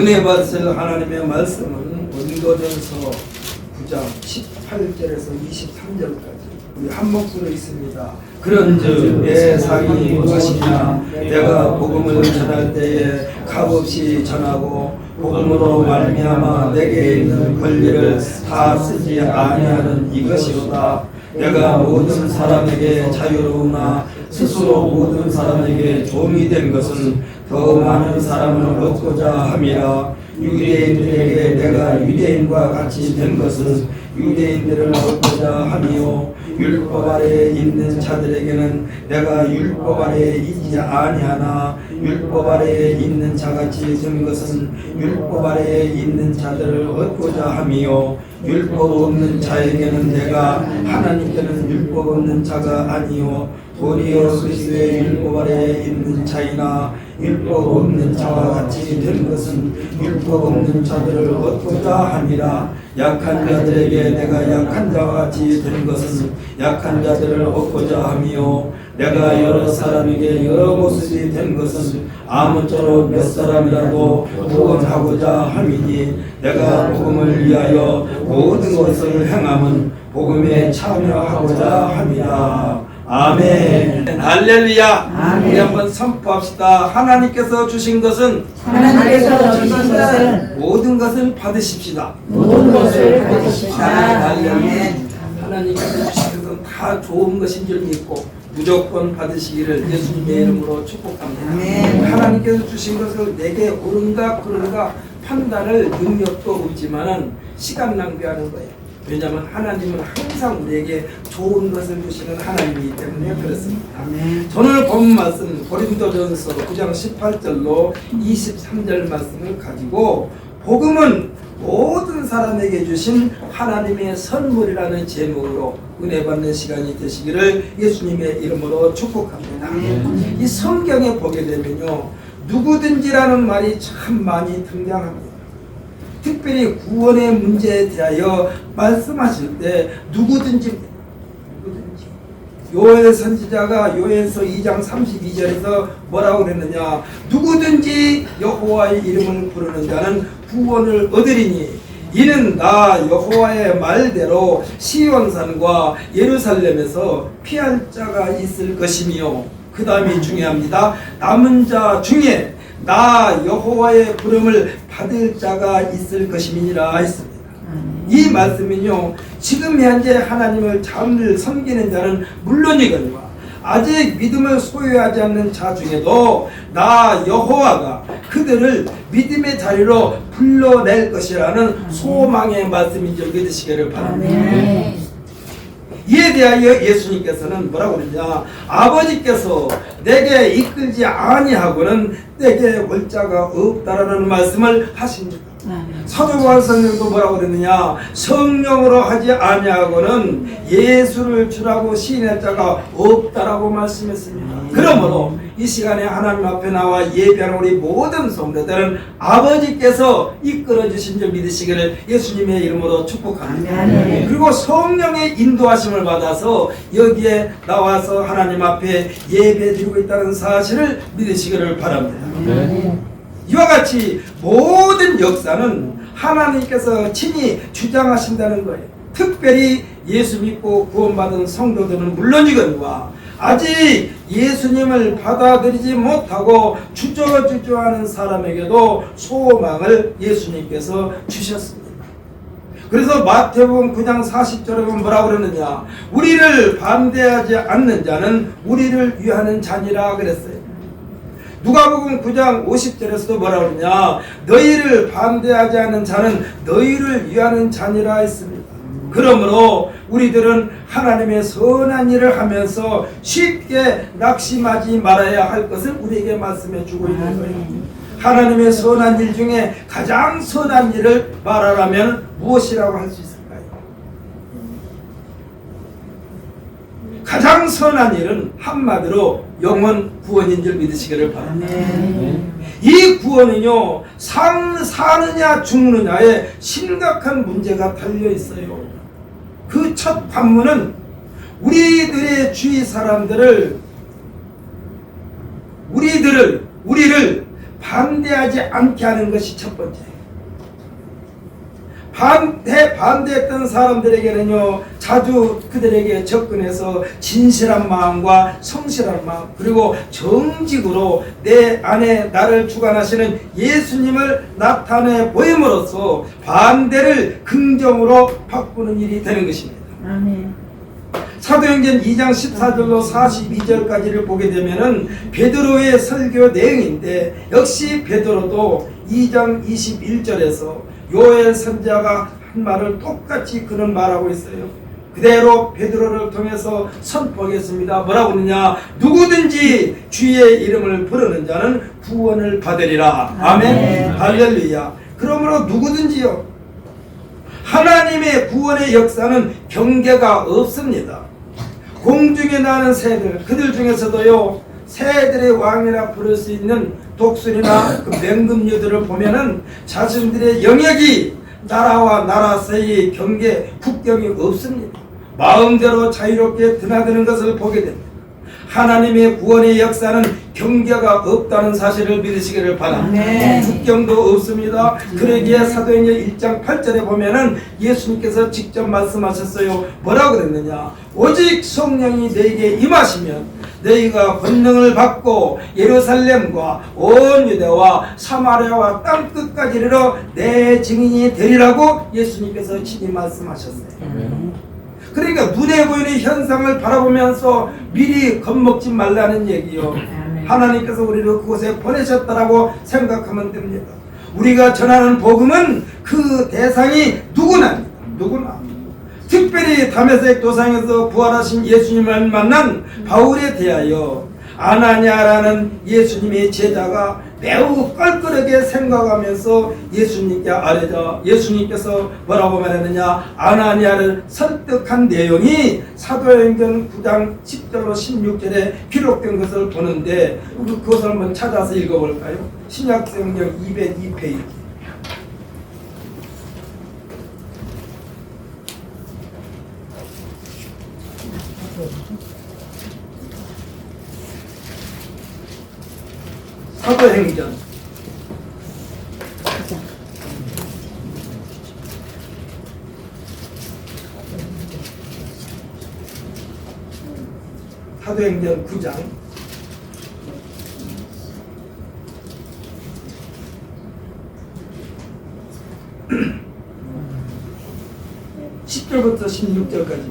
은혜 받으실 하나님의 말씀은 고린도전서 9장 18절에서 23절까지 우리 한 목소리로 있습니다. 그런즉 내 상이 무엇이냐? 내가 복음을 전할 때에 값없이 전하고 복음으로 말미암아 내게 있는 권리를 다 쓰지 아니하는 이것이로다. 내가 모든 사람에게 자유로우나 스스로 모든 사람에게 종이 된 것은 더 많은 사람을 얻고자 함이라. 유대인들에게 내가 유대인과 같이 된 것은 유대인들을 얻고자 함이요 율법 아래에 있는 자들에게는 내가 율법 아래에 있지 아니하나 율법 아래에 있는 자같이 된 것은 율법 아래에 있는 자들을 얻고자 함이요 율법 없는 자에게는 내가 하나님께는 율법 없는 자가 아니요 도리어 그리스도의 율법 아래에 있는 자이나 율법 없는 자와 같이 된 것은 율법 없는 자들을 얻고자 함이라. 약한 자들에게 내가 약한 자와 같이 된 것은 약한 자들을 얻고자 함이요 내가 여러 사람에게 여러 모습이 된 것은 아무쪼록 몇 사람이라도 구원하고자 함이니 내가 복음을 위하여 모든 것을 행함은 복음에 참여하고자 함이라. 아멘. 할렐루야. 아멘. 우리 한번 선포합시다. 하나님께서 주신 것은 모든 것을 받으십시다. 모든 것을 받으십시다. 할렐루야. 하나님께서 주신 것은 다 좋은 것인 줄 믿고 무조건 받으시기를 예수님의 이름으로 축복합니다. 아멘. 하나님께서 주신 것을 내게 옳은가 그른가 판단할 능력도 없지만은 시간 낭비하는 거예요. 왜냐하면 하나님은 항상 우리에게 좋은 것을 주시는 하나님이기 때문에 그렇습니다. 오늘 본 말씀 고린도전서 9장 18절로 23절 말씀을 가지고 복음은 모든 사람에게 주신 하나님의 선물이라는 제목으로 은혜 받는 시간이 되시기를 예수님의 이름으로 축복합니다. 이 성경에 보게 되면요 누구든지라는 말이 참 많이 등장합니다. 특별히 구원의 문제에 대하여 말씀하실 때 누구든지 요엘 선지자가 요엘서 2장 32절에서 뭐라고 그랬느냐? 누구든지 여호와의 이름을 부르는 자는 구원을 얻으리니 이는 나 여호와의 말대로 시온산과 예루살렘에서 피할 자가 있을 것이며 그 다음이 중요합니다. 남은 자 중에 나 여호와의 부름을 받을 자가 있을 것임이니라 했습니다. 이 말씀은요 지금 현재 하나님을 잘 섬기는 자는 물론이거니와 아직 믿음을 소유하지 않는 자 중에도 나 여호와가 그들을 믿음의 자리로 불러낼 것이라는 소망의 말씀인 줄 믿으시기를 바랍니다. 이에 대하여 예수님께서는 뭐라고 그러냐? 아버지께서 내게 이끌지 아니하고는 내게 올 자가 없다라는 말씀을 하십니다. 사도 바울 성령도 뭐라고 그랬느냐? 성령으로 하지 아니하고는 예수를 주라고 시인할 자가 없다라고 말씀했습니다. 그러므로 이 시간에 하나님 앞에 나와 예배하는 우리 모든 성도들은 아버지께서 이끌어 주신 줄 믿으시기를 예수님의 이름으로 축복합니다. 그리고 성령의 인도하심을 받아서 여기에 나와서 하나님 앞에 예배드리고 있다는 사실을 믿으시기를 바랍니다. 이와 같이 모든 역사는 하나님께서 친히 주장하신다는 거예요. 특별히 예수 믿고 구원받은 성도들은 물론이거니와 아직 예수님을 받아들이지 못하고 주저주저하는 사람에게도 소망을 예수님께서 주셨습니다. 그래서 마태복음 9장 40절에 보면 뭐라고 그러느냐? 우리를 반대하지 않는 자는 우리를 위하는 자니라 그랬어요. 누가복음 9장 50절에서도 뭐라고 그러냐? 너희를 반대하지 않는 자는 너희를 위하는 자니라 했습니다. 그러므로 우리들은 하나님의 선한 일을 하면서 쉽게 낙심하지 말아야 할 것을 우리에게 말씀해 주고 있는 거예요. 하나님의 선한 일 중에 가장 선한 일을 말하라면 무엇이라고 할 수 있을까요? 가장 선한 일은 한마디로 영혼 구원인 줄 믿으시기를 바랍니다. 이 구원은요 사느냐 죽느냐에 심각한 문제가 달려 있어요. 그 첫 관문은 우리들의 주위 사람들을 우리를 반대하지 않게 하는 것이 첫 번째. 반대했던 사람들에게는요, 자주 그들에게 접근해서 진실한 마음과 성실한 마음, 그리고 정직으로 내 안에 나를 주관하시는 예수님을 나타내 보임으로써 반대를 긍정으로 바꾸는 일이 되는 것입니다. 아멘. 사도행전 2장 14절로 42절까지를 보게 되면은 베드로의 설교 내용인데, 역시 베드로도 2장 21절에서 요엘 선지자가 한 말을 똑같이 그는 말하고 있어요. 그대로 베드로를 통해서 선포하겠습니다. 뭐라고 하느냐? 누구든지 주의 이름을 부르는 자는 구원을 받으리라. 아멘. 할렐루야. 그러므로 누구든지요, 하나님의 구원의 역사는 경계가 없습니다. 공중에 나는 새들, 그들 중에서도요, 새들의 왕이라 부를 수 있는 독수리나 그 맹금류들을 보면은 자신들의 영역이 나라와 나라 사이의 경계, 국경이 없습니다. 마음대로 자유롭게 드나드는 것을 보게 됩니다. 하나님의 구원의 역사는 경계가 없다는 사실을 믿으시기를 바랍니다. 국경도 없습니다. 그러기에 사도행전 1장 8절에 보면은 예수님께서 직접 말씀하셨어요. 뭐라고 그랬느냐? 오직 성령이 너에게 임하시면 너희가 권능을 받고 예루살렘과 온 유대와 사마리아와 땅 끝까지 이르러 내 증인이 되리라고 예수님께서 친히 말씀하셨어요. 그러니까 눈에 보이는 현상을 바라보면서 미리 겁먹지 말라는 얘기요. 하나님께서 우리를 그곳에 보내셨다라고 생각하면 됩니다. 우리가 전하는 복음은 그 대상이 누구나. 특별히 다메섹 도상에서 부활하신 예수님을 만난 바울에 대하여 아나니아라는 예수님의 제자가 매우 껄끄럽게 생각하면서 예수님께 아뢰자 예수님께서 뭐라고 말했느냐? 아나니아를 설득한 내용이 사도행전 9장 10절로 16절에 기록된 것을 보는데, 그것을 한번 찾아서 읽어볼까요? 신약성경 202페이지. 사도행전 9장 10절부터 16절까지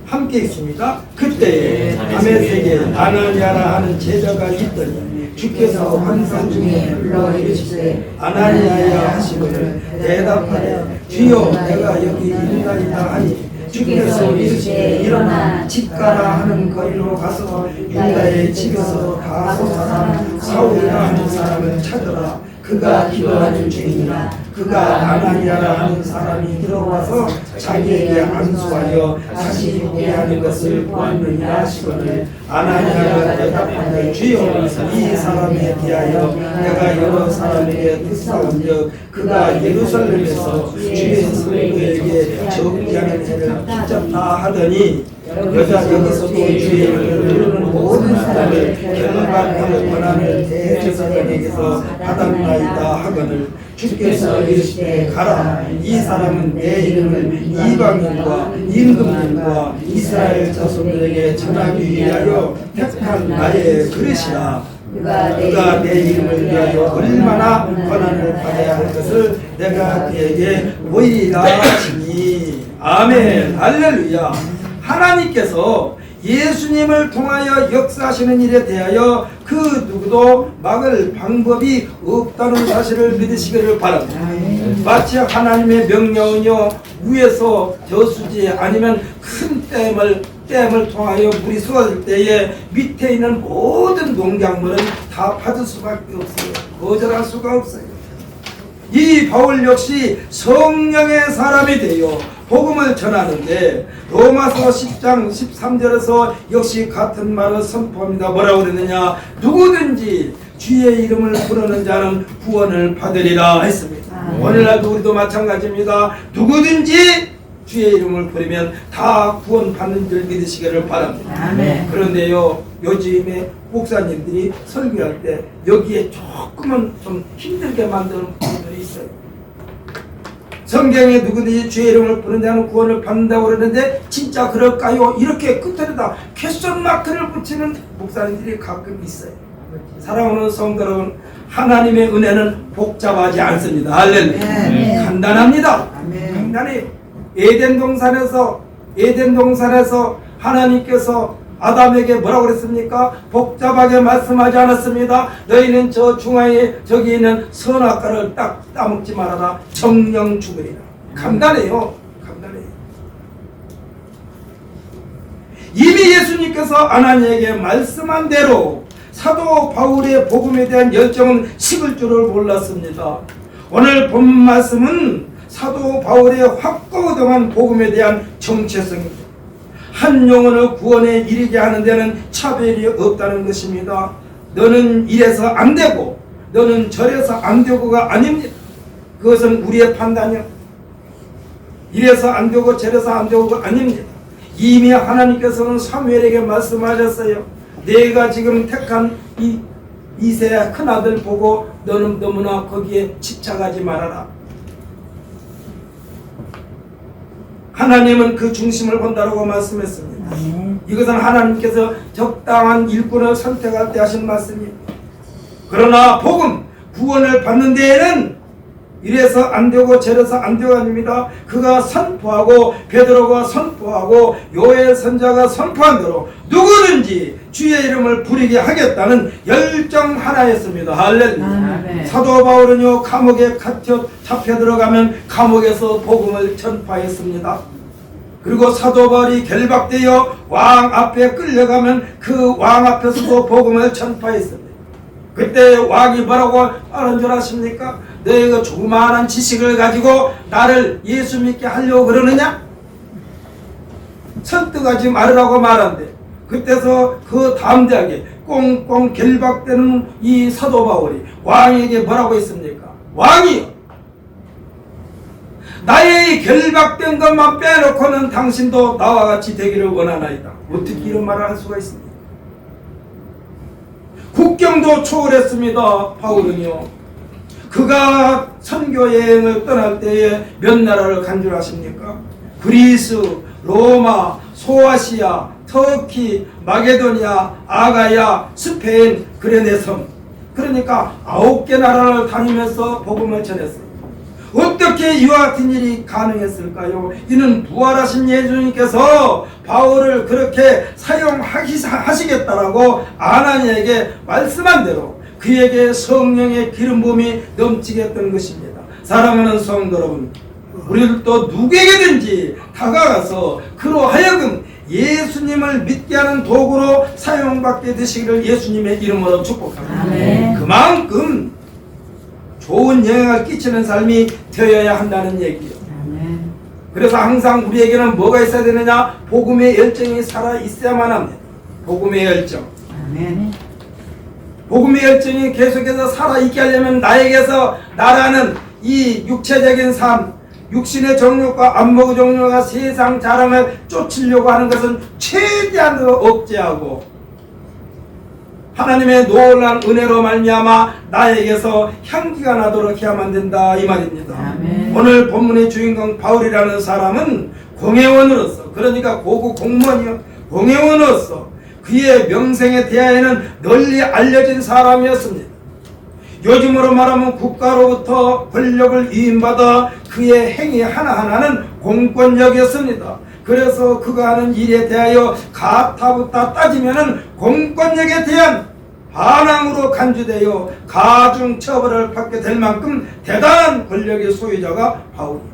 함께 있습니다. 그때에 다메섹에 아나니아라 하는 제자가 있더니 주께서 환상 중에 불러 이르시되 아나니아야 하시거늘 대답하되 주여 내가 여기 있나이다 하니 주께서 이르시되 일어나 집 가라 하는 거리로 가서 유다의 집에서 다소 사람 사울이라 하는 사람을 찾으라. 그가 기도하는 중이니라. 그가 아나니아라 하는 사람이 들어와서 자기에게 안수하여 다시 보게 하는 것을 보았느니라 하시거늘 아나니아가 대답하되 주여 이 사람에 대하여 내가 여러 사람에게 듣사온즉 그가 예루살렘에서 주의 성도에게 적지 않은 해를 붙잡다 하더니 여자 여기서도 주의 이름을 부르는 모든 사람을 결박하는 권한을 대제사장에게서 받았나이다 하거늘 주께서 이르시되 가라. 이 사람은 내 이름을 이방인과 임금님과 이스라엘 자손들에게 전하기 위하여 택한 나의 그릇이라. 그가 내 이름을 위하여 얼마나 권한을 받아야 할 것을 내가 그에게 보이리라 하시니. 아멘. 할렐루야. 하나님께서 예수님을 통하여 역사하시는 일에 대하여 그 누구도 막을 방법이 없다는 사실을 믿으시기를 바랍니다. 마치 하나님의 명령은요, 위에서 저수지 아니면 큰 댐을 통하여 물이 쏟아질 때에 밑에 있는 모든 농작물은 다 받을 수밖에 없어요. 거절할 수가 없어요. 이 바울 역시 성령의 사람이 되어 복음을 전하는데 로마서 10장 13절에서 역시 같은 말을 선포합니다. 뭐라고 그랬느냐? 누구든지 주의 이름을 부르는 자는 구원을 받으리라 했습니다. 오늘날도 우리도 마찬가지입니다. 누구든지 주의 이름을 부르면 다 구원받는 줄 믿으시기를 바랍니다. 아멘. 그런데요, 요즘에 목사님들이 설교할 때 여기에 조금은 좀 힘들게 만드는 부분들이 있어요. 성경에 누구든지 주의 이름을 부르는 자는 구원을 받는다고 그러는데 진짜 그럴까요? 이렇게 끝에다 퀘스천 마크를 붙이는 목사님들이 가끔 있어요. 사랑하는 성도 여러분, 하나님의 은혜는 복잡하지 않습니다. 할렐루야. 간단합니다. 간단해요. 에덴 동산에서 하나님께서 아담에게 뭐라고 그랬습니까? 복잡하게 말씀하지 않았습니다. 너희는 저 중앙에 저기 있는 선악과를 딱 따먹지 말아라. 정령 죽으리라. 간단해요. 간단해요. 이미 예수님께서 아나니에게 말씀한 대로 사도 바울의 복음에 대한 열정은 식을 줄을 몰랐습니다. 오늘 본 말씀은 사도 바울의 확고부동한 복음에 대한 정체성입니다. 한 영혼을 구원에 이르게 하는 데는 차별이 없다는 것입니다. 너는 이래서 안 되고 너는 저래서 안 되고가 아닙니다. 그것은 우리의 판단이요. 이래서 안 되고 저래서 안 되고가 아닙니다. 이미 하나님께서는 사무엘에게 말씀하셨어요. 내가 지금 택한 이세 큰아들 보고 너는 너무나 거기에 집착하지 말아라. 하나님은 그 중심을 본다라고 말씀했습니다. 이것은 하나님께서 적당한 일꾼을 선택할 때 하신 말씀이에요. 그러나 복음, 구원을 받는 데에는 이래서 안 되고 저래서 안 되고 아닙니다. 그가 선포하고 베드로가 선포하고 요엘 선자가 선포한 대로 누구든지 주의 이름을 부르게 하겠다는 열정 하나였습니다. 할렐루야. 사도 바울은요, 감옥에 잡혀 들어가면 감옥에서 복음을 전파했습니다. 그리고 사도 바울이 결박되어 왕 앞에 끌려가면 그 왕 앞에서도 복음을 전파했습니다. 그때 왕이 뭐라고 하는 줄 아십니까? 너희가 조그마한 지식을 가지고 나를 예수 믿게 하려고 그러느냐? 설득하지 말으라고 말한대. 그때서 그 담대하게 꽁꽁 결박되는 이 사도 바울이 왕에게 뭐라고 했습니까? 왕이요, 나의 결박된 것만 빼놓고는 당신도 나와 같이 되기를 원하나이다. 어떻게 이런 말을 할 수가 있습니까? 국경도 초월했습니다. 바울은요, 그가 선교 여행을 떠날 때에 몇 나라를 간 줄 아십니까? 그리스, 로마, 소아시아, 터키, 마게도니아, 아가야, 스페인, 그레네 섬. 그러니까 9개 나라를 다니면서 복음을 전했어요. 어떻게 이와 같은 일이 가능했을까요? 이는 부활하신 예수님께서 바울을 그렇게 사용하시겠다라고 아나니에게 말씀한 대로 그에게 성령의 기름 부음이 넘치게 했던 것입니다. 사랑하는 성도 여러분, 우리들도 누구에게든지 다가가서 그로 하여금 예수님을 믿게 하는 도구로 사용받게 되시기를 예수님의 이름으로 축복합니다. 아멘. 그만큼 좋은 영향을 끼치는 삶이 되어야 한다는 얘기예요. 아멘. 그래서 항상 우리에게는 뭐가 있어야 되느냐? 복음의 열정이 살아 있어야만 합니다. 복음의 열정. 아멘. 복음의 열정이 계속해서 살아있게 하려면 나에게서 나라는 이 육체적인 삶, 육신의 정욕과 안목의 정욕과 세상 자랑을 쫓으려고 하는 것은 최대한으로 억제하고 하나님의 놀라운 은혜로 말미암아 나에게서 향기가 나도록 해야만 된다, 이 말입니다. 아멘. 오늘 본문의 주인공 바울이라는 사람은 공회원으로서, 그러니까 고급 공무원이요, 공회원으로서 그의 명성에 대하여는 널리 알려진 사람이었습니다. 요즘으로 말하면 국가로부터 권력을 위임받아 그의 행위 하나하나는 공권력이었습니다. 그래서 그가 하는 일에 대하여 가타부타 따지면은 공권력에 대한 반항으로 간주되어 가중 처벌을 받게 될 만큼 대단한 권력의 소유자가 바울입니다.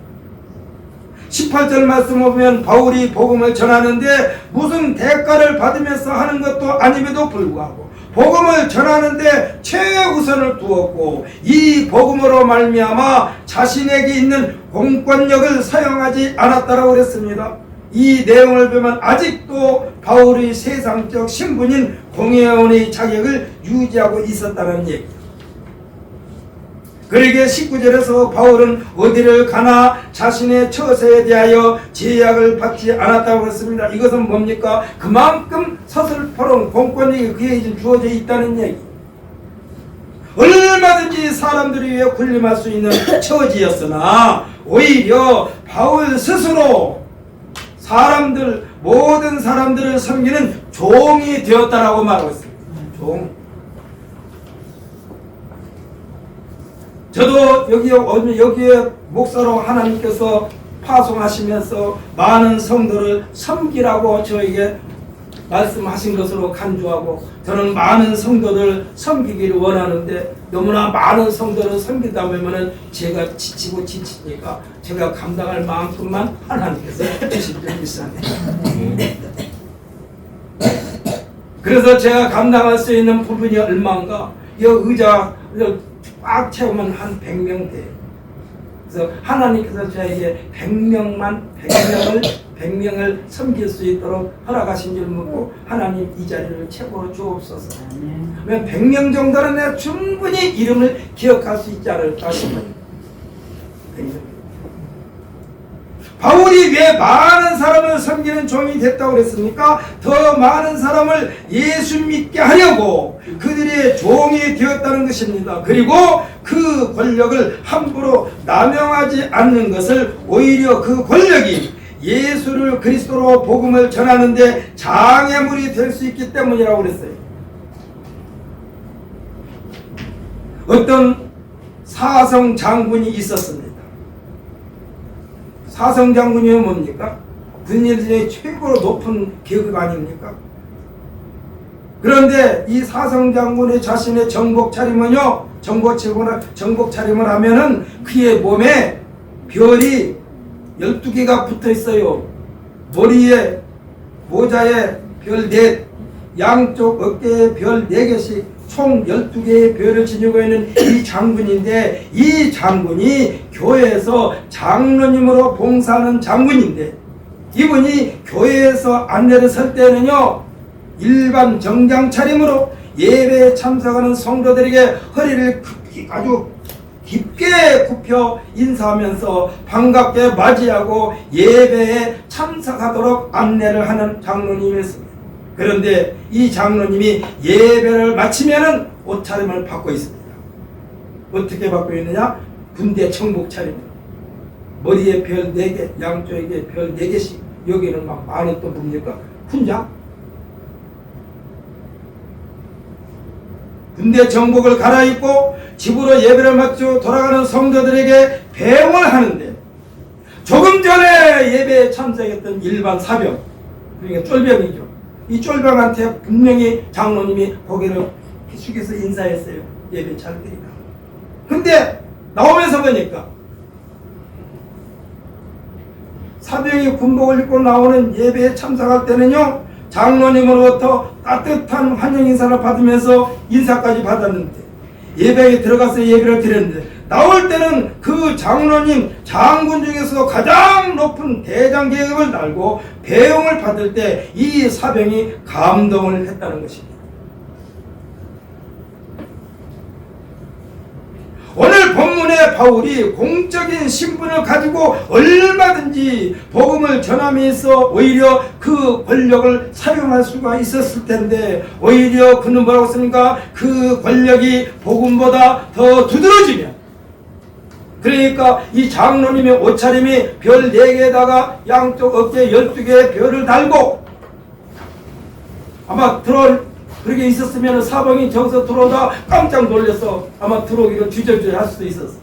18절 말씀을 보면 바울이 복음을 전하는데 무슨 대가를 받으면서 하는 것도 아님에도 불구하고 복음을 전하는데 최우선을 두었고 이 복음으로 말미암아 자신에게 있는 공권력을 사용하지 않았다라고 그랬습니다. 이 내용을 보면 아직도 바울의 세상적 신분인 공회원의 자격을 유지하고 있었다는 얘기입니다. 그러게 19절에서 바울은 어디를 가나 자신의 처세에 대하여 제약을 받지 않았다고 했습니다. 이것은 뭡니까? 그만큼 서슬퍼런 공권력이 그에게 주어져 있다는 얘기. 얼마든지 사람들이 위해 군림할 수 있는 처지였으나 오히려 바울 스스로 모든 사람들을 섬기는 종이 되었다라고 말하고 있습니다. 종. 저도 여기에 목사로 하나님께서 파송하시면서 많은 성도를 섬기라고 저에게 말씀하신 것으로 간주하고, 저는 많은 성도를 섬기기를 원하는데 너무나 많은 성도를 섬기다 보면 제가 지치고 지치니까 제가 감당할 만큼만 하나님께서 해주실 줄 믿습니다. 그래서 제가 감당할 수 있는 부분이 얼마인가? 이 의자 꽉 채우면 한 100명 돼요. 그래서 하나님께서 저에게 100명을 섬길 수 있도록 허락하신 줄 믿고 하나님 이 자리를 최고로 주옵소서. 그러면 100명 정도는 내가 충분히 이름을 기억할 수 있지 않을까 싶어요. 바울이 왜 많은 사람을 섬기는 종이 됐다고 그랬습니까? 더 많은 사람을 예수 믿게 하려고 그들의 종이 되었다는 것입니다. 그리고 그 권력을 함부로 남용하지 않는 것을, 오히려 그 권력이 예수를 그리스도로 복음을 전하는데 장애물이 될 수 있기 때문이라고 그랬어요. 어떤 사성 장군이 있었습니다. 사성 장군이 뭡니까? 군인 중에 최고로 높은 계급 아닙니까? 그런데 이 사성 장군의 자신의 정복 차림은요, 정복 차림을 하면은 그의 몸에 별이 12개가 붙어 있어요. 머리에, 모자에 별 4, 양쪽 어깨에 별 4개씩 총 12개의 별을 지니고 있는 이 장군인데, 이 장군이 교회에서 장로님으로 봉사하는 장군인데, 이분이 교회에서 안내를 설 때는요, 일반 정장 차림으로 예배에 참석하는 성도들에게 허리를 아주 깊게 굽혀 인사하면서 반갑게 맞이하고 예배에 참석하도록 안내를 하는 장로님이었습니다. 그런데 이 장로님이 예배를 마치면은 옷차림을 받고 있습니다. 어떻게 받고 있느냐? 군대 청복 차림. 머리에 별 4개, 양쪽에 별 4개씩, 여기는 막 많은 또 뭡니까? 훈장? 군대 정복을 갈아입고 집으로 예배를 마치고 돌아가는 성도들에게 배웅을 하는데, 조금 전에 예배에 참석했던 일반 사병, 그러니까 쫄병이죠. 이 쫄병한테 분명히 장로님이 고개를 숙여서 인사했어요. 예배 잘 드리라. 근데 나오면서 보니까 사병이 군복을 입고 나오는 예배에 참석할 때는요, 장로님으로부터 따뜻한 환영 인사를 받으면서 인사까지 받았는데, 예배에 들어가서 예배를 드렸는데, 나올 때는 그 장로님, 장군 중에서 가장 높은 대장 계급을 달고 배용을 받을 때 이 사병이 감동을 했다는 것입니다. 오늘 본문에 바울이 공적인 신분을 가지고 얼마든지 복음을 전함에 있어 오히려 그 권력을 사용할 수가 있었을 텐데, 오히려 그는 뭐라고 했습니까? 그 권력이 복음보다 더 두드러지면, 그러니까 이 장로님의 옷차림이 별 4개에다가 양쪽 어깨에 12개의 별을 달고, 아마 그렇게 있었으면 사방이 저기서 들어오다 깜짝 놀라서 아마 들어오기로 주저주저 할 수도 있었어.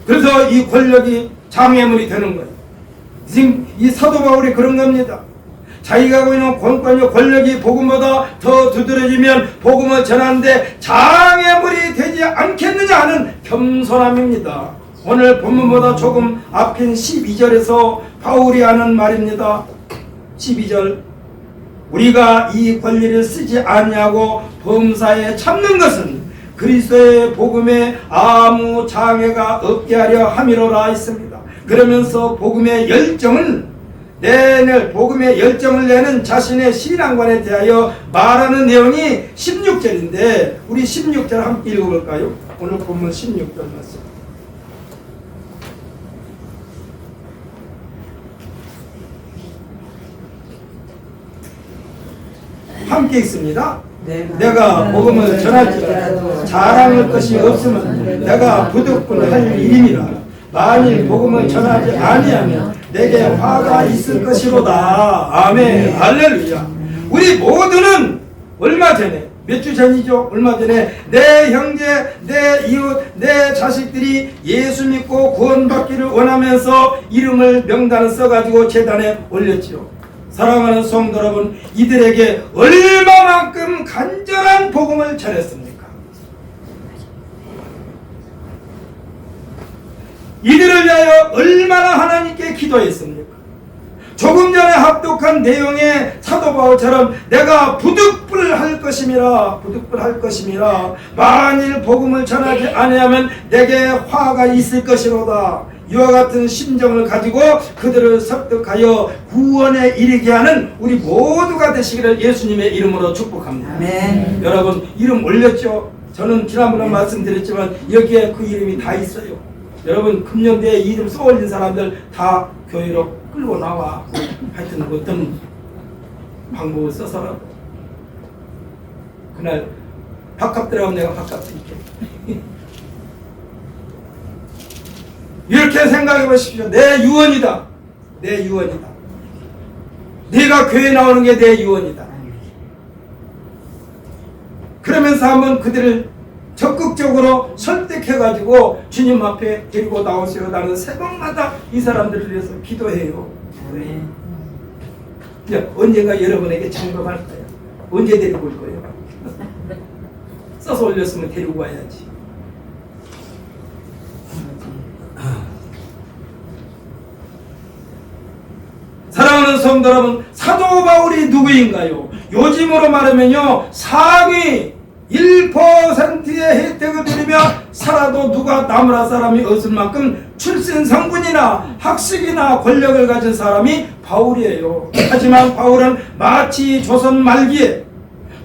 그래서 이 권력이 장애물이 되는 거예요. 지금 이 사도 바울이 그런 겁니다. 자기가 갖고 있는 권력이 복음보다 더 두드러지면 복음을 전하는데 장애물이 되지 않겠느냐 하는 겸손함입니다. 오늘 본문보다 조금 앞인 12절에서 바울이 하는 말입니다. 12절, 우리가 이 권리를 쓰지 아니하고 범사에 참는 것은 그리스도의 복음에 아무 장애가 없게 하려 함이로라 했습니다. 그러면서 복음의 열정은 내낼 복음의 열정을 내는 자신의 신앙관에 대하여 말하는 내용이 16절인데 우리 16절 함께 읽어볼까요? 오늘 본문 16절 말씀. 함께 읽습니다. 내가 복음을 전할지라도 자랑할 것이 없으면 내가 부득불할 일임이라. 만일 복음을 전하지 아니하면 내게 화가 있을 것이로다. 아멘. 할렐루야. 우리 모두는 얼마 전에, 몇 주 전이죠? 얼마 전에 내 형제, 내 이웃, 내 자식들이 예수 믿고 구원받기를 원하면서 이름을 명단을 써가지고 제단에 올렸지요. 사랑하는 성도 여러분, 이들에게 얼마만큼 간절한 복음을 전했습니까? 이들을 위하여 얼마나 하나님께 기도했습니까? 조금 전에 합독한 내용의 사도 바울처럼 내가 부득불할 것임이라, 부득불할 것임이라. 만일 복음을 전하지 아니하면 내게 화가 있을 것이로다. 이와 같은 심정을 가지고 그들을 설득하여 구원에 이르게 하는 우리 모두가 되시기를 예수님의 이름으로 축복합니다. 아멘. 여러분 이름 올렸죠? 저는 지난번에 말씀드렸지만 여기에 그 이름이 다 있어요. 여러분 금년대에 이름 써올린 사람들 다 교회로 끌고 나와. 하여튼 어떤 방법을 써서라도 그날 바깥들하고 내가 바깥에 있게 이렇게 생각해 보십시오. 내 유언이다. 내 유언이다. 네가 교회 나오는 게 내 유언이다. 그러면서 한번 그들을 적극적으로 설득해가지고 주님 앞에 데리고 나오세요. 나는 새벽마다 이 사람들을 위해서 기도해요. 네. 언젠가 여러분에게 점검할 거예요. 언제 데리고 올 거예요? 써서 올렸으면 데리고 와야지. 사랑하는 성도 여러분, 사도 바울이 누구인가요? 요즘으로 말하면요, 상위 1%의 혜택을 누리며 살아도 누가 나무라 사람이 없을 만큼 출신 성분이나 학식이나 권력을 가진 사람이 바울이에요. 하지만 바울은 마치 조선 말기에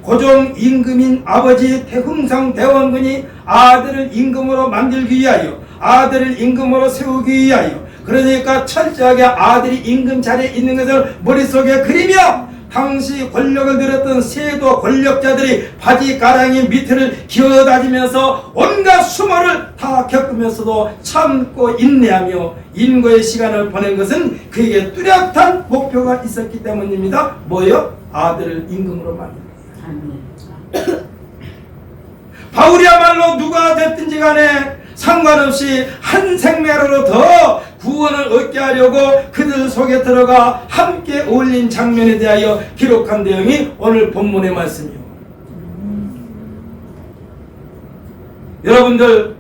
고종 임금인 아버지 태흥성 대원군이 아들을 임금으로 만들기 위하여, 아들을 임금으로 세우기 위하여, 그러니까 철저하게 아들이 임금 자리에 있는 것을 머릿속에 그리며 당시 권력을 누렸던 세도 권력자들이 바지 가랑이 밑을 기어다니면서 온갖 수모를 다 겪으면서도 참고 인내하며 인고의 시간을 보낸 것은 그에게 뚜렷한 목표가 있었기 때문입니다. 뭐요? 아들을 임금으로 만듭니다. 바울이야말로 누가 됐든지 간에 상관없이 한 생명으로 더 구원을 얻게 하려고 그들 속에 들어가 함께 어울린 장면에 대하여 기록한 내용이 오늘 본문의 말씀이요. 여러분들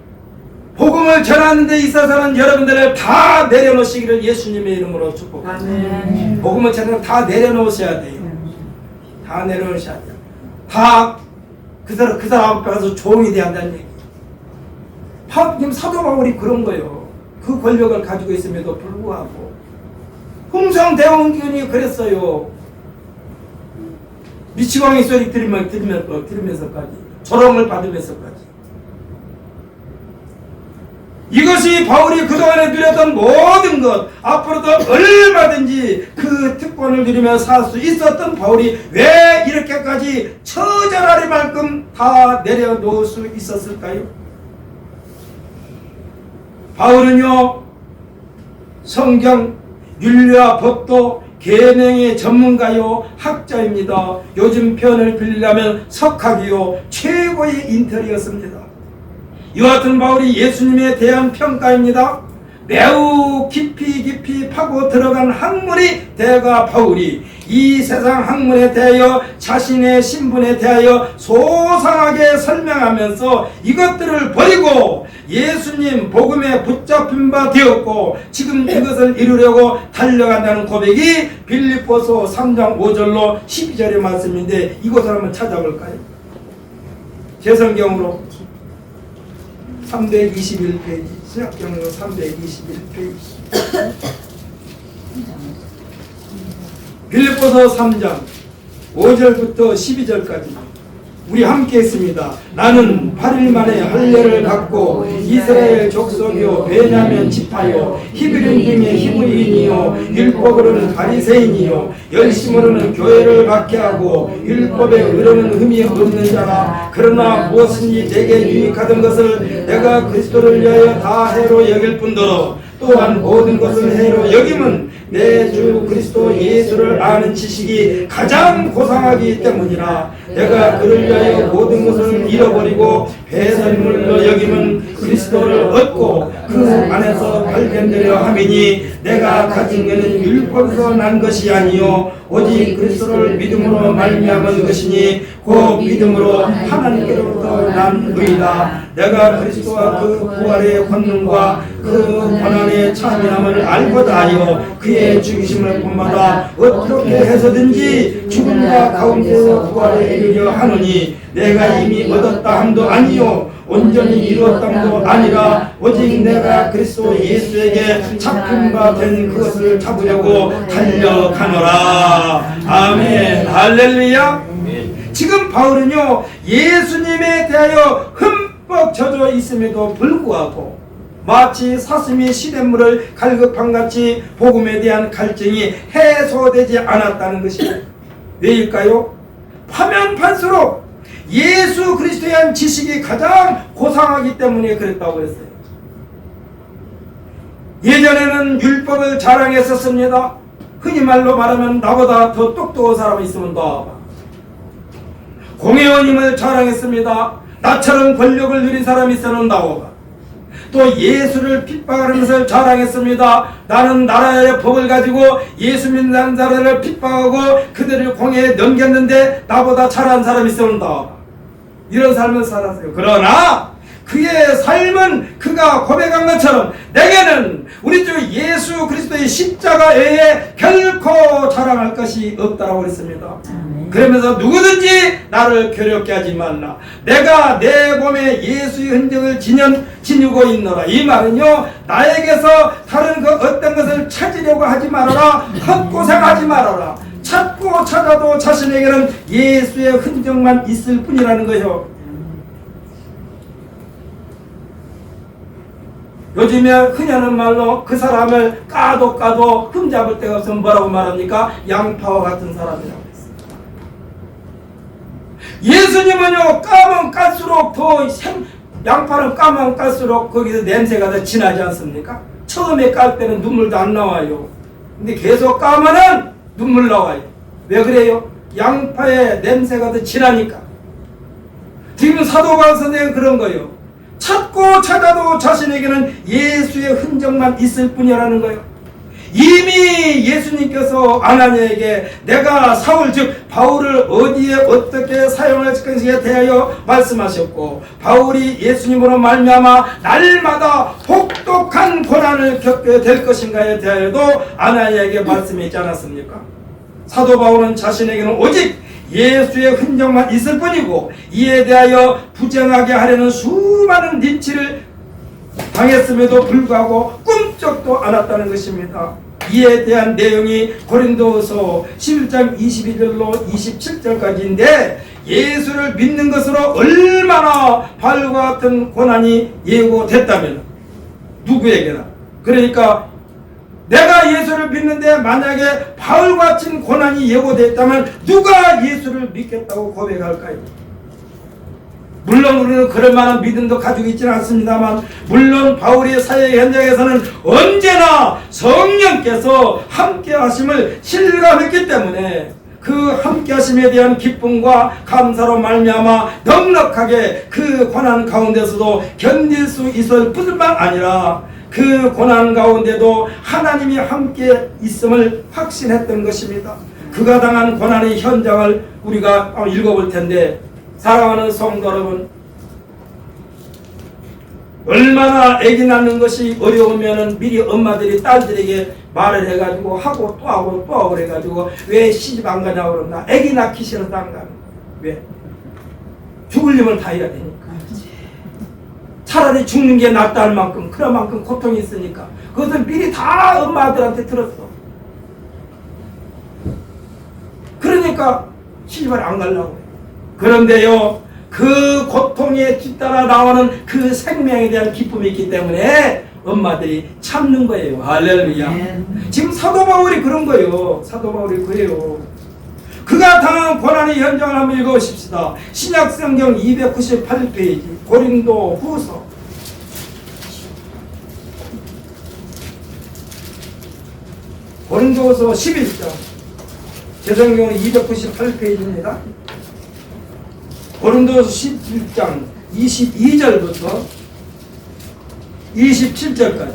복음을 전하는 데 있어서는 여러분들을 다 내려놓으시기를 예수님의 이름으로 축복합니다. 복음을 전하는 다 내려놓으셔야 돼요. 다 내려놓으셔야 돼요. 다 그 사람 앞에 가서 조용히 돼야 한다는 얘기. 지금 사도 바울이 그런 거예요. 그 권력을 가지고 있음에도 불구하고 흥성대원군이 그랬어요. 미치광이 소리 들으면서까지 조롱을 받으면서까지. 이것이 바울이 그동안에 누렸던 모든 것, 앞으로도 얼마든지 그 특권을 누리며 살 수 있었던 바울이 왜 이렇게까지 처절할 만큼 다 내려놓을 수 있었을까요? 바울은요, 성경, 윤리와 법도, 계명의 전문가요, 학자입니다. 요즘 표현을 빌리려면 석학이요, 최고의 인텔이었습니다. 이와 같은 바울이 예수님에 대한 평가입니다. 매우 깊이 파고 들어간 학문이 대가 바울이 이 세상 학문에 대하여 자신의 신분에 대하여 소상하게 설명하면서 이것들을 버리고 예수님 복음에 붙잡힌 바 되었고 지금 이것을 이루려고 달려간다는 고백이 빌립보서 3장 5절로 12절의 말씀인데 이것을 한번 찾아볼까요? 제 성경으로 321페이지, 신약경으로 321페이지. 빌립보서 3장 5절부터 12절까지 우리 함께 했습니다. 나는 8일 만에 할례를 받고 이스라엘 족속이요 베냐민 지파요 히브리인 중에 히브리인이요 율법으로는 바리새인이요 열심으로는 교회를 받게 하고 율법에 의로는 흠이 없는 자라. 그러나 무엇인지 내게 유익하던 것을 내가 그리스도를 위하여 다 해로 여길 뿐더러 또한 모든 것을 해로 여김은 내 주 그리스도 예수를 아는 지식이 가장 고상하기 때문이라. 내가 그를 위하여 모든 것을 잃어버리고 배설물로 여김은 그리스도를 얻고 그 안에서 발견되려 함이니 내가 가진 것은 율법에서 난 것이 아니요 오직 그리스도를 믿음으로 말미암은 것이니 그 믿음으로 하나님께로부터 난 의다. 내가 그리스도와 그 부활의 권능과 그 고난의 참여함을 알고자 하여 그의 죽이심을 본마다 어떻게 해서든지 죽음과 가운데서 부활에 이르려 하노니 내가 이미 얻었다 함도 아니요 온전히 이루었다함도 아니라 오직 내가 그리스도 예수에게 잡힌 바 된 그것을 잡으려고 달려가노라. 아멘. 할렐루야. 지금 바울은요 예수님에 대하여 흠뻑 젖어 있음에도 불구하고 마치 사슴이 시냇물을 갈급함같이 복음에 대한 갈증이 해소되지 않았다는 것이 왜일까요? 파면 판수록 예수 그리스도에 대한 지식이 가장 고상하기 때문에 그랬다고 했어요. 예전에는 율법을 자랑했었습니다. 흔히 말로 말하면 나보다 더 똑똑한 사람이 있으면 더 공회원임을 자랑했습니다. 나처럼 권력을 누린 사람이 있으면 나와봐. 또 예수를 핍박하는 것을 자랑했습니다. 나는 나라의 법을 가지고 예수 믿는 자들을 핍박하고 그들을 공회에 넘겼는데 나보다 잘한 사람이 있으면 나와봐. 이런 삶을 살았어요. 그러나 그의 삶은 그가 고백한 것처럼 내게는 우리 주 예수 그리스도의 십자가 외에 결코 자랑할 것이 없다라고 했습니다. 그러면서 누구든지 나를 괴롭게 하지 말라. 내가 내 몸에 예수의 흔적을 지니고 있노라. 이 말은요 나에게서 다른 그 어떤 것을 찾으려고 하지 말아라. 헛고생하지 말아라. 찾고 찾아도 자신에게는 예수의 흔적만 있을 뿐이라는 거요. 요즘에 흔히 하는 말로 그 사람을 까도 흠잡을 데가 없으면 뭐라고 말합니까? 양파와 같은 사람이라고 했습니다. 예수님은요 까면 깔수록 양파는 까면 깔수록 거기서 냄새가 더 진하지 않습니까? 처음에 깔 때는 눈물도 안 나와요. 근데 계속 까면은 눈물 나와요. 왜 그래요? 양파의 냄새가 더 진하니까. 지금 사도 바울 선생은 그런 거예요. 찾고 찾아도 자신에게는 예수의 흔적만 있을 뿐이라는 거예요. 이미 예수님께서 아나니에게 내가 사울 즉 바울을 어디에 어떻게 사용할 것에 대하여 말씀하셨고 바울이 예수님으로 말미암아 날마다 혹독한 고난을 겪게 될 것인가에 대하여도 아나니에게 말씀했지 않았습니까? 사도 바울은 자신에게는 오직 예수의 흔적만 있을 뿐이고 이에 대하여 부정하게 하려는 수많은 린치를 당했음에도 불구하고 꿈쩍도 않았다는 것입니다. 이에 대한 내용이 고린도서 11장 22절로 27절까지인데 예수를 믿는 것으로 얼마나 바울과 같은 고난이 예고됐다면 누구에게나 그러니까 내가 예수를 믿는데 만약에 바울과 같은 고난이 예고됐다면 누가 예수를 믿겠다고 고백할까요? 물론 우리는 그럴 만한 믿음도 가지고 있지는 않습니다만 물론 바울의 사회 현장에서는 언제나 성령께서 함께 하심을 실감했기 때문에 그 함께 하심에 대한 기쁨과 감사로 말미암아 넉넉하게 그 고난 가운데서도 견딜 수 있을 뿐만 아니라 그 고난 가운데도 하나님이 함께 있음을 확신했던 것입니다. 그가 당한 고난의 현장을 우리가 읽어볼 텐데 사랑하는 성도 여러분, 얼마나 아기 낳는 것이 어려우면은 미리 엄마들이 딸들에게 말을 해가지고 하고 또 하고 또 하고 그래가지고 왜 시집 안 가냐고 그런다. 아기 낳기 싫어서 안 가는 거야. 왜? 죽을 일은 다 해야 되니까. 차라리 죽는 게 낫다 할 만큼 그런 만큼 고통이 있으니까 그것을 미리 다 엄마들한테 들었어. 그러니까 시집을 안 가려고. 그런데요, 그 고통에 뒤따라 나오는 그 생명에 대한 기쁨이 있기 때문에 엄마들이 참는 거예요. 할렐루야. 지금 사도 바울이 그런 거예요. 사도 바울이 그래요. 그가 당한 고난의 현장을 한번 읽어보십시다. 신약성경 298페이지 고린도 후서. 고린도후서 11장. 제 성경은 298페이지입니다. 고린도후서 11장 22절부터 27절까지.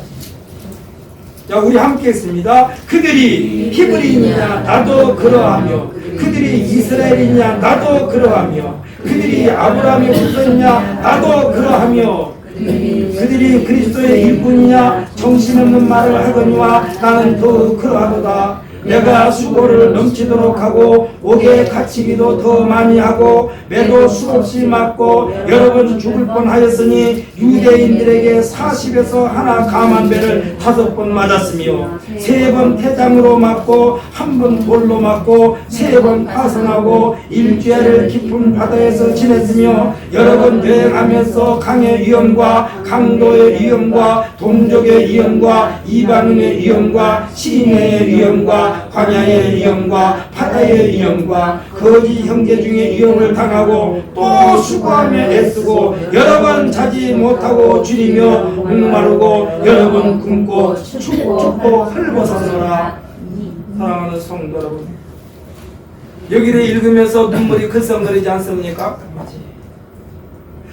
자, 우리 함께 했습니다. 그들이 히브리인이냐 나도 그러하며, 그들이 이스라엘이냐 나도 그러하며, 그들이 아브라함의 후손이냐 나도 그러하며, 그들이 그리스도의 일꾼이냐 정신없는 말을 하거니와 나는 더욱 그러하도다. 내가 수고를 넘치도록 하고 옥에 갇히기도 더 많이 하고 매도 수없이 맞고 여러 번 죽을 뻔하였으니 유대인들에게 40에서 하나 감한 배를 5번 맞았으며 3번 태장으로 맞고 1번 돌로 맞고 3번 파선하고 일주일을 깊은 바다에서 지냈으며 여러 번 여행하면서 강의 위험과 강도의 위험과 동족의 위험과 이방인의 위험과 시인의 위험과 광야의 위험과 바다의 위험과 거지 형제 중에 위험을 당하고 또 수고하며 애쓰고 여러 번 자지 못하고 줄이며 목마르고 여러 번 굶고 춥고 헐벗어서라. 사랑하는 성도 여러분, 여기를 읽으면서 눈물이 글썽거리지 않습니까?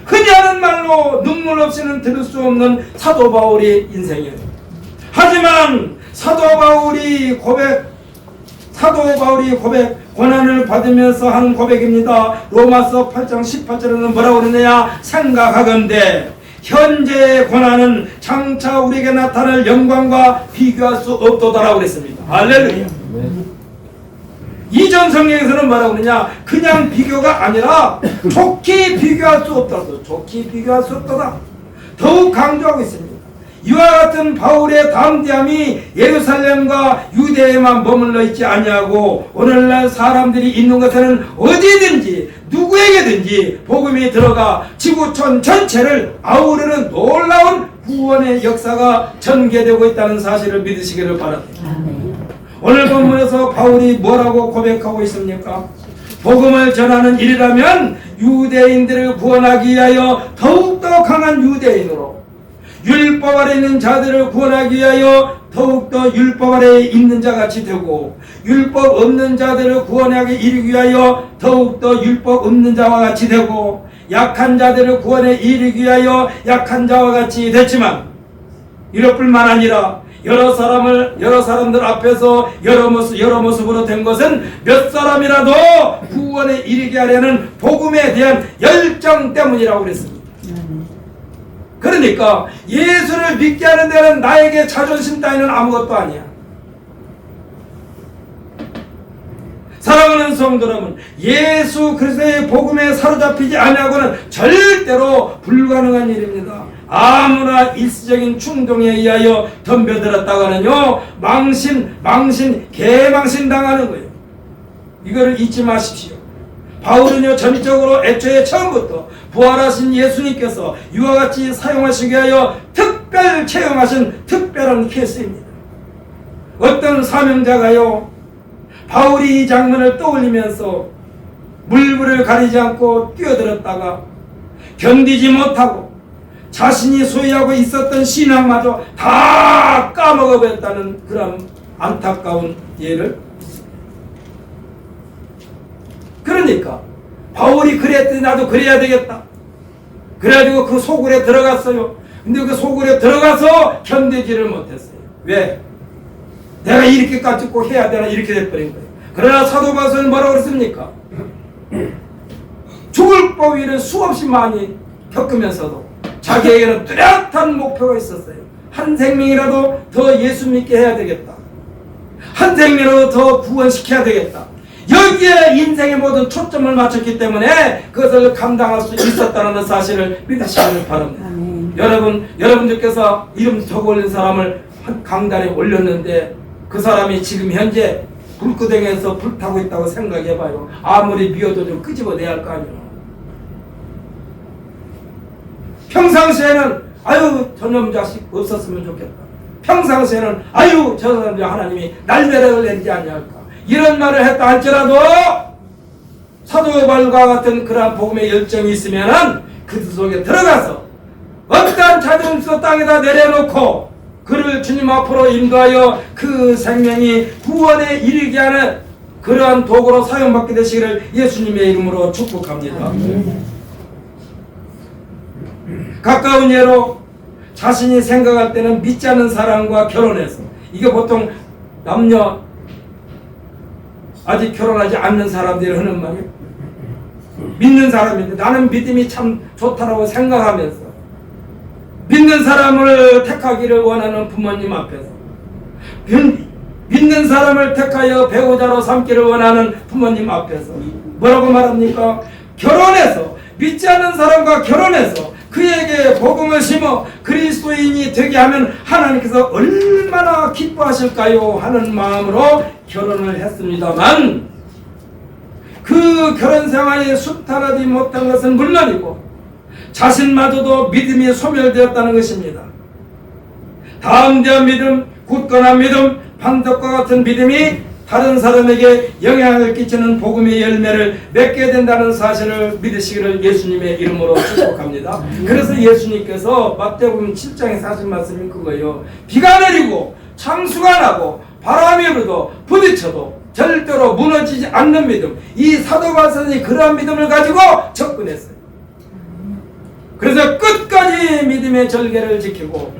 흔히 하는 말로 눈물 없이는 들을 수 없는 사도 바울의 인생이에요. 하지만 사도 바울이 고난을 받으면서 하는 고백입니다. 로마서 8장 18절에는 뭐라고 그러느냐? 생각하건대 현재의 고난은 장차 우리에게 나타날 영광과 비교할 수 없도다라고 그랬습니다. 할렐루야. 이전 성경에서는 뭐라고 그러냐? 그냥 비교가 아니라 좋게 비교할 수 없다. 좋게 비교할 수 없도다. 더욱 강조하고 있습니다. 이와 같은 바울의 담대함이 예루살렘과 유대에만 머물러 있지 아니하고 오늘날 사람들이 있는 곳에는 어디든지 누구에게든지 복음이 들어가 지구촌 전체를 아우르는 놀라운 구원의 역사가 전개되고 있다는 사실을 믿으시기를 바랍니다. 오늘 본문에서 바울이 뭐라고 고백하고 있습니까? 복음을 전하는 일이라면 유대인들을 구원하기 위하여 더욱더 강한 유대인으로, 율법 아래 있는 자들을 구원하기 위하여 더욱더 율법 아래 있는 자같이 되고, 율법 없는 자들을 구원하기 이르기 위하여 더욱더 율법 없는 자와 같이 되고, 약한 자들을 구원에 이르기 위하여 약한 자와 같이 됐지만, 이것뿐만 아니라 여러 사람들 앞에서 여러 모습으로 된 것은 몇 사람이라도 구원에 이르게 하려는 복음에 대한 열정 때문이라고 그랬습니다. 그러니까 예수를 믿게 하는 데는 나에게 자존심 따위는 아무것도 아니야. 사랑하는 성도 여러분, 예수 그리스도의 복음에 사로잡히지 아니하고는 절대로 불가능한 일입니다. 아무나 일시적인 충동에 의하여 덤벼들었다가는요 개망신 당하는 거예요. 이거를 잊지 마십시오. 바울은요 전적으로 애초에 처음부터 부활하신 예수님께서 이와 같이 사용하시기 위하여 특별 채용하신 특별한 케이스입니다. 어떤 사명자가요 바울이 이 장면을 떠올리면서 물불을 가리지 않고 뛰어들었다가 견디지 못하고 자신이 소유하고 있었던 신앙마저 다 까먹어버렸다는 그런 안타까운 예를. 그러니까 바울이 그랬더니 나도 그래야 되겠다. 그래가지고 그 소굴에 들어갔어요. 근데 그 소굴에 들어가서 견디지를 못했어요. 왜? 내가 이렇게까지 꼭 해야 되나 이렇게 돼버린 거예요. 그러나 사도 바울은 뭐라고 그랬습니까? 죽을 법위를 수없이 많이 겪으면서도 자기에게는 뚜렷한 목표가 있었어요. 한 생명이라도 더 예수 믿게 해야 되겠다. 한 생명이라도 더 구원시켜야 되겠다. 여기에 인생의 모든 초점을 맞췄기 때문에 그것을 감당할 수 있었다는 사실을 믿으시기를 바랍니다. 여러분들께서 이름 적어 올린 사람을 한 강단에 올렸는데 그 사람이 지금 현재 불구덩이에서 불타고 있다고 생각해봐요. 아무리 미워도 좀 끄집어내야 할 거 아니에요. 평상시에는 아유 저놈 자식 없었으면 좋겠다. 평상시에는 아유 저 사람 하나님이 날벼락을 내리지 않냐할까. 이런 말을 했다 할지라도 사도 바울과 같은 그러한 복음의 열정이 있으면은 그 속에 들어가서 어떠한 자존심도 땅에다 내려놓고 그를 주님 앞으로 인도하여 그 생명이 구원에 이르게 하는 그러한 도구로 사용받게 되시기를 예수님의 이름으로 축복합니다. 가까운 예로 자신이 생각할 때는 믿지 않는 사람과 결혼해서, 이게 보통 남녀 아직 결혼하지 않는 사람들이 하는 말이에요. 믿는 사람인데 나는 믿음이 참 좋다라고 생각하면서 믿는 사람을 택하기를 원하는 부모님 앞에서, 믿는 사람을 택하여 배우자로 삼기를 원하는 부모님 앞에서 뭐라고 말합니까? 결혼해서, 믿지 않는 사람과 결혼해서 그에게 복음을 심어 그리스도인이 되게 하면 하나님께서 얼마나 기뻐하실까요? 하는 마음으로 결혼을 했습니다만 그 결혼 생활이 순탄하지 못한 것은 물론이고 자신마저도 믿음이 소멸되었다는 것입니다. 다음대한 믿음, 굳건한 믿음, 반석과 같은 믿음이 다른 사람에게 영향을 끼치는 복음의 열매를 맺게 된다는 사실을 믿으시기를 예수님의 이름으로 축복합니다. 그래서 예수님께서 마태복음 7장에 하신 말씀이 그거예요. 비가 내리고 창수가 나고 바람이 불어도 부딪혀도 절대로 무너지지 않는 믿음. 이 사도 바울이 그러한 믿음을 가지고 접근했어요. 그래서 끝까지 믿음의 절개를 지키고,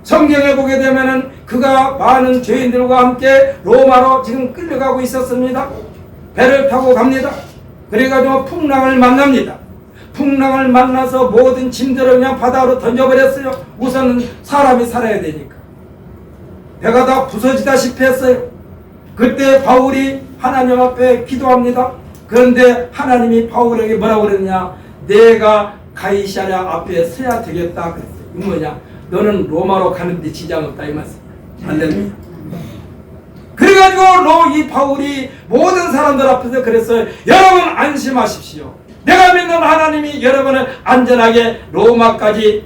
성경에 보게 되면은 그가 많은 죄인들과 함께 로마로 지금 끌려가고 있었습니다. 배를 타고 갑니다. 그래가지고 풍랑을 만납니다. 풍랑을 만나서 모든 짐들을 그냥 바다로 던져버렸어요. 우선은 사람이 살아야 되니까. 배가 다 부서지다시피 했어요. 그때 바울이 하나님 앞에 기도합니다. 그런데 하나님이 바울에게 뭐라고 그랬냐? 내가 가이사랴 앞에 서야 되겠다 그랬어요. 이 뭐냐? 너는 로마로 가는데 지장 없다 이 말씀. 할렐루야. 그래가지고 이 바울이 모든 사람들 앞에서 그랬어요. 여러분 안심하십시오. 내가 믿는 하나님이 여러분을 안전하게 로마까지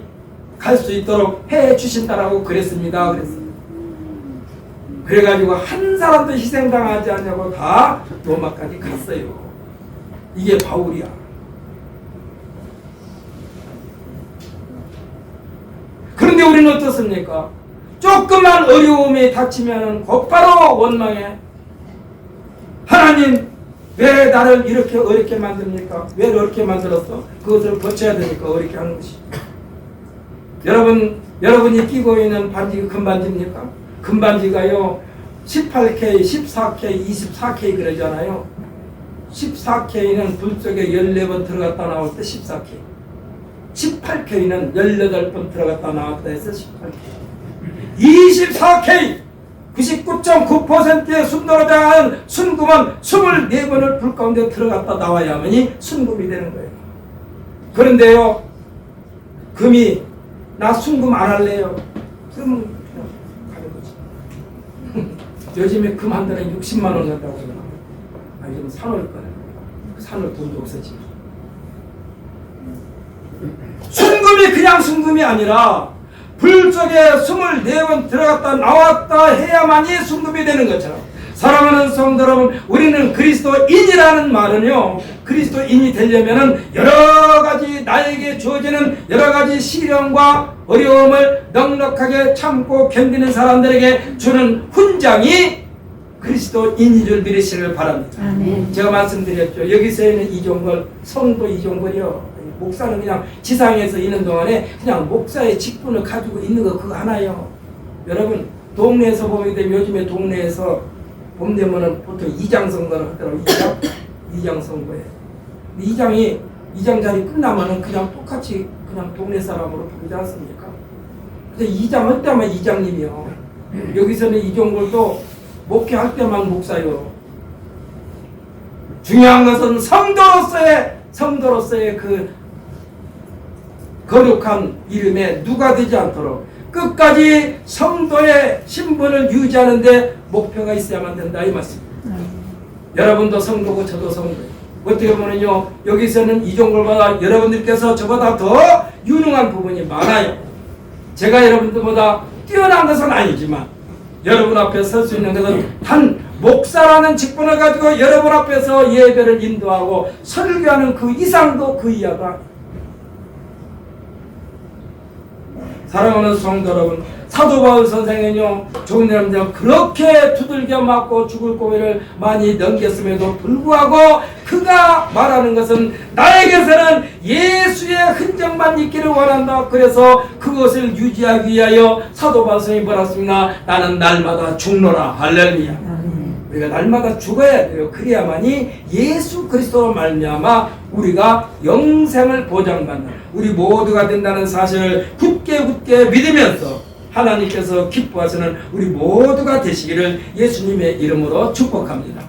갈 수 있도록 해 주신다라고 그랬습니다. 그랬어요. 그래가지고 한 사람도 희생당하지 않냐고 다 로마까지 갔어요. 이게 바울이야. 그런데 우리는 어떻습니까? 조금만 어려움이 닥치면 곧바로 원망해. 하나님 왜 나를 이렇게 어렵게 만듭니까? 왜 어렵게 만들었어? 그것을 고쳐야 되니까 어렵게 하는 것이. 여러분이 끼고 있는 반지가 금반지입니까? 금반지가요 18K, 14K, 24K 그러잖아요. 14K는 불 속에 14번 들어갔다 나올 때 14K, 18K는 18번 들어갔다 나왔다 해서 18K, 24K 99.9%의 순도로 대한 순금은 24번을 불 가운데 들어갔다 나와야만이 순금이 되는 거예요. 그런데요 금이 나 순금 안 할래요. 그러면 그냥 가는 거지. 요즘에 금 한 달에 60만 원 간다고 그러나 아니 좀 사놓을 거예요. 사놓을 돈도 없어지. 순금이 그냥 순금이 아니라 불 속에 24번 들어갔다 나왔다 해야만이 순금이 되는 것처럼, 사랑하는 성도 여러분, 우리는 그리스도인이라는 말은요, 그리스도인이 되려면은 여러가지 나에게 주어지는 여러가지 시련과 어려움을 넉넉하게 참고 견디는 사람들에게 주는 훈장이 그리스도인인 줄 믿으시길 바랍니다. 아멘. 제가 말씀드렸죠. 여기서 있는 이종걸, 성도 이종걸이요, 목사는 그냥 지상에서 있는 동안에 그냥 목사의 직분을 가지고 있는 거 그거 하나요. 여러분 동네에서 보게 되면 요즘에 동네에서 봄 되면은 보통 이장 선거를 하더라고요. 이장 선거에 이장 자리 끝나면은 그냥 똑같이 그냥 동네 사람으로 부르지 않습니까? 근데 이장 할 때만 이장님이요. 여기서는 이종걸도 목회할 때만 목사요. 중요한 것은 성도로서의 그 거룩한 이름에 누가 되지 않도록 끝까지 성도의 신분을 유지하는데 목표가 있어야만 된다 이 말씀입니다. 여러분도 성도고 저도 성도예요. 어떻게 보면요, 여기서는 이종걸보다 여러분들께서 저보다 더 유능한 부분이 많아요. 제가 여러분들보다 뛰어난 것은 아니지만 여러분 앞에 설 수 있는 것은 단 목사라는 직분을 가지고 여러분 앞에서 예배를 인도하고 설교하는 그 이상도 그 이하가. 사랑하는 성도 여러분, 사도 바울 선생은요, 조금 전에 그렇게 두들겨 맞고 죽을 고비를 많이 넘겼음에도 불구하고 그가 말하는 것은 나에게서는 예수의 흔적만 있기를 원한다. 그래서 그것을 유지하기 위하여 사도 바울 선생이 뭐라 했습니까? 나는 날마다 죽노라. 할렐루야. 우리가 날마다 죽어야 돼요. 그래야만이 예수 그리스도로 말미암아 우리가 영생을 보장받는 우리 모두가 된다는 사실을 굳게 믿으면서 하나님께서 기뻐하시는 우리 모두가 되시기를 예수님의 이름으로 축복합니다.